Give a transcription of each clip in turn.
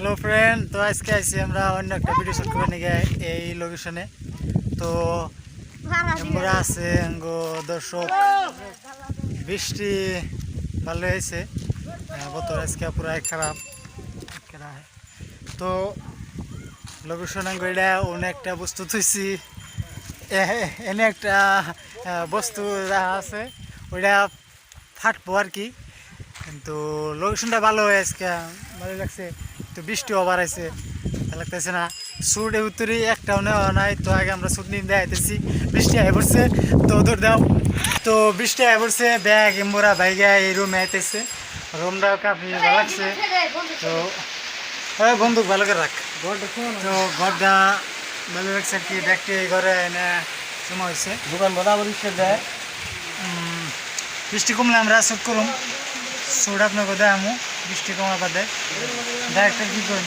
Hello friend, তো আজকে আইছি আমরা অন্য একটা ভিডিও শুট করে নিয়ে এই লোকেশনে। তো আমরা আছে দর্শক, বৃষ্টি ভালো হয়েছে, বতর আজকে পুরাই খারাপ। তো লোকেশন এটা অনেকটা বস্তু থুইছি, এনে একটা বস্তু আছে ওইটা ফাটবো আর কি। কিন্তু লোকেশনটা ভালো হয়ে আজকে ভালো লাগছে। তো বৃষ্টিও বাড়াইছে, লাগতেছে না সুট উত্তরে একটাও নেওয়া নাই। তো আগে আমরা সুট নিয়ে দেখাইতেছি, বৃষ্টি আয় পড়ছে তো দূর দাও। তো বৃষ্টি আয় পড়ছে, ব্যাগ এম্বোরা বাইগা এই রুমে আইতেছে, রুমটাও কাফি ভালো লাগছে। তো বন্দুক ভালো করে রাখ। তো ঘরটা ভালো লাগছে আর কি, দেখতে এই ঘরে এনে সময় হয়েছে দোকান বরাবর দেয়। বৃষ্টি কমলে আমরা শুট করুম, শুট আপনাকে দেখামু। বৃষ্টি কমার বাদে ডাইরেক্টর কি করেন,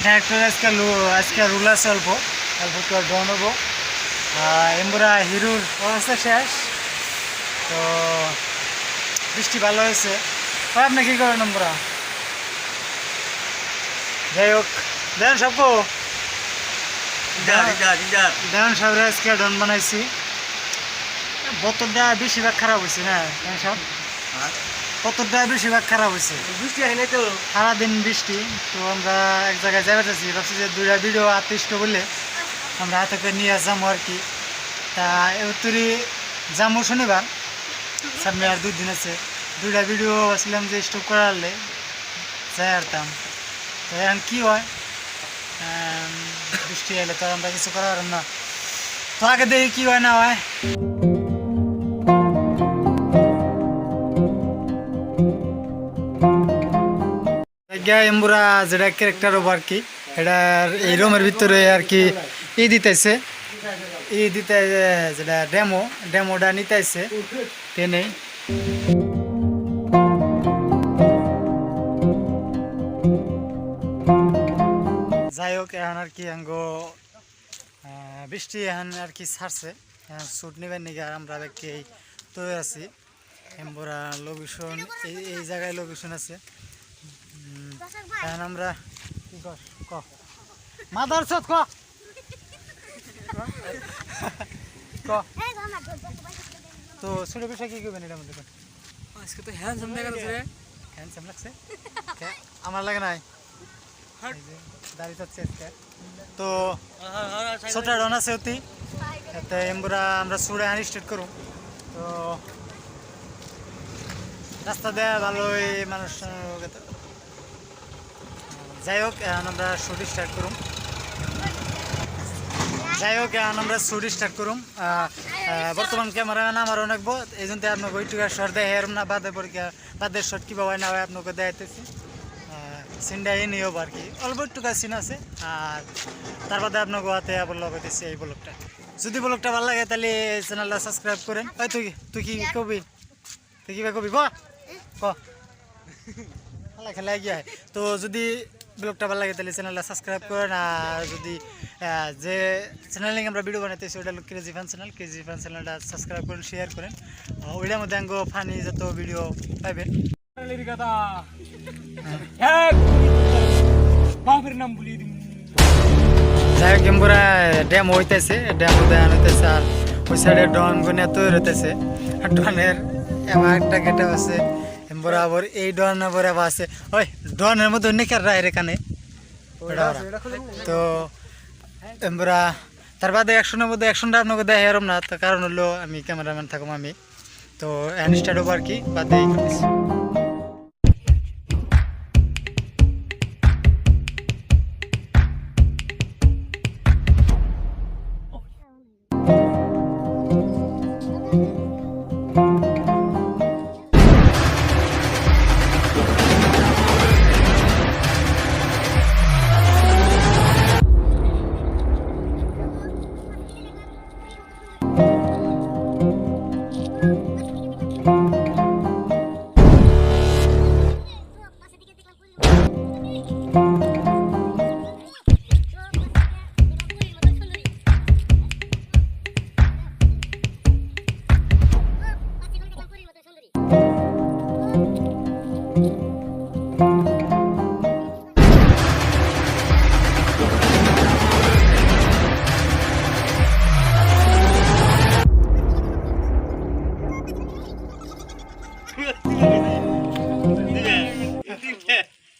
ডাইরেক্টর আজকে রুল আছে অল্প অল্প একটু ডন হবো। এমবরা হিরোর অবস্থা শেষ। তো বৃষ্টি ভালো হয়েছে। আপনি কী করেন আমরা? যাই হোক, দেন সবকো দেন সব আজকে ডন বানাইছি। বোতলটা বেশিরভাগ খারাপ হয়েছে না সব, বোতলটা বেশিরভাগ খারাপ হয়েছে, বৃষ্টি হয় নাই তো সারাদিন বৃষ্টি। তো আমরা এক জায়গায় যাবে চাচ্ছি, ভাবছি যে দুইটা ভিডিও আর্টিস্ট বলে আমরা হাতে করে নিয়ে যাবো আর কি। তা এতরি যাবো শনিবার, সামনে আর 2 দিন আছে। দুইটা ভিডিও আসলাম যে স্টক করালে যাই আরতাম। তো এখন কী হয়, বৃষ্টি এলে তো আমরা কিছু করার না। তো আগে দেখি কী হয় না হয়। এমবুরা যেটা ক্যারেক্টার হবো আর কি, এটার এই রুমের ভিতরে আর কি দিতেছে, দিতে যেটা ডেমোটা নিতেছে টেনে। যাই হোক, এখন আর কি বৃষ্টি এখন আর কি ছাড়ছে, শুট নিবেন নাকি আর আমরা ব্যক্তি তৈরি আছি। এমবুরা লোকেশন এই জায়গায় লোকেশন আছে। এখন আমরা কি ক মাদার সত ক তো ছোট বিষয় কি করবেন এটার মধ্যে? আজকে তো হ্যান্ডসাম দেখা যাচ্ছে রে। হ্যান্ডসাম লাগছে? আমার লাগে নাই, দাঁড়িয়ে যাচ্ছে আজকে। তো ছোট ডন আছে অতি এতে এমবুরা আমরা সুরে হানি স্টার্ট করুন। তো রাস্তা দেয়া ভালোই মানুষ। যাই হোক, এখন আমরা শুট স্টার্ট করুম। বর্তমান ক্যামেরাম্যান আমার অনেক এই জন্য আপনাকে ওইটুকু শর্ট দেয় হেরম না, বাদের শর্ট কীভাবে হয় না হয় আপনাকে দেখাইতেছি। সিনটা এই নিয়েও আর কি অল্প একটুকু সিন আছে। আর তার বাদে আপনাকে হাতে আবার লাগাইতেছি এই ব্লগটা। যদি ব্লগটা ভালো লাগে তাহলে চ্যানেলটা সাবস্ক্রাইব করেন। তুই কি কবি, তুই কিভাবে কবি ক খেলা গিয়ে। তো যদি ব্লগটা ভালো লাগে তাহলে চ্যানেলটা সাবস্ক্রাইব করেন। আর যদি যে চ্যানেল আমরা ভিডিও বানাইতেছি ওটা হলো ক্রেজি ফান চ্যানেলটা সাবস্ক্রাইব করেন, শেয়ার করেন। ওইটার মধ্যে ফানি যত ভিডিও পাইবেন। যাই হোক, এমবুরা ড্যাম হইতেছে, ড্যাম দেওয়ান হইতেছে। আর ওই সাইডে ডন গুনে তৈরি হইতেছে। ডনের এমন একটা গেটআপ আছে বরাবর, এই ডন বরাবর আছে। ওই ডনের মধ্যে নেকার রায় এখানে। তো আমরা তার বাদে অ্যাকশনের মধ্যে অ্যাকশনটা আপনাকে দেয় এরম না, তার কারণ হলো আমি ক্যামেরাম্যান থাকুম আমি। তো স্টার্ট হবো আর কি বাদে।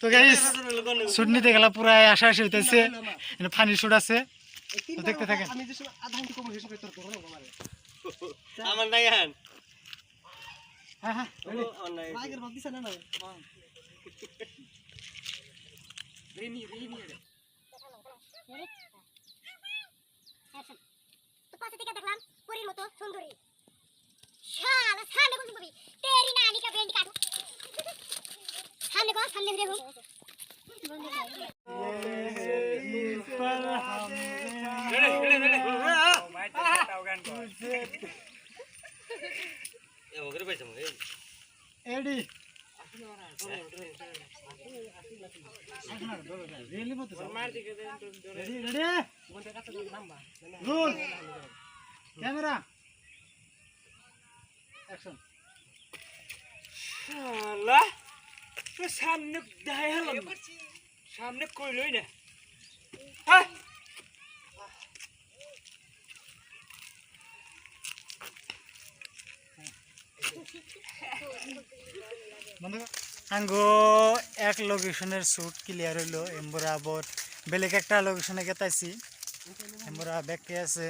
তো গাইস শুট নিতে গেলা পুরা আশা আশি হইতেছে ফানি শুট আছে তো দেখতে থাকেন আমার নাই হান হ্যাঁ হ্যাঁ আগের বাদ দিছ না না রেনি রেনি তো পাশে থেকে দেখলাম পরীর মতো সুন্দরী শালা সামনে কোন ছবি তেরি নানি কা বেন্ড কাটু সামনে দেখো এ ওগরে পাইছাম এডি রেডি রোল ক্যামেরা অ্যাকশন শালা তো সামনে দেখাই হলাম সামনে কইলই না হ্যাঁ আঙ্গো এক লোকেশনের শুট ক্লিয়ার হইলো এমবরা আবার বেলেগ একটা লোকেশনে গেতাইছি এমবরা ব্যাকে আছে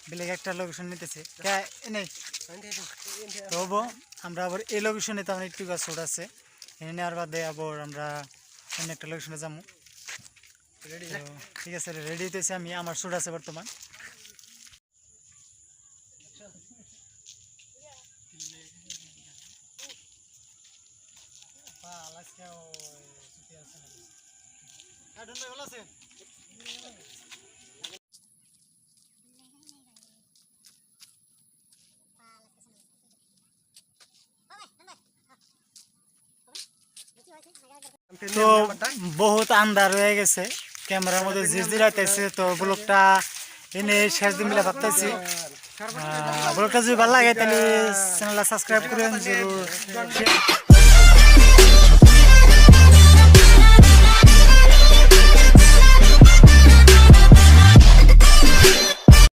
বেলেগ একটা লোকেশন নিতেছে নেই তো আমরা আবার এই লোকেশনে তো একটু শুট আছে এনে নেওয়ার বাদে আবার আমরা অন্য একটা লোকেশনে যাবো ঠিক আছে রেডি হইতেছে আমি আমার শুট আছে বর্তমান তো বহুত আন্ধার হয়ে গেছে ক্যামেরার মধ্যে জিরজিরাইতেছে তো ব্লগটা এনে শেষ দিন মিলে ভাবতেছি ব্লগটা যদি ভালো লাগে তাহলে চ্যানেলটা সাবস্ক্রাইব করেন জরুর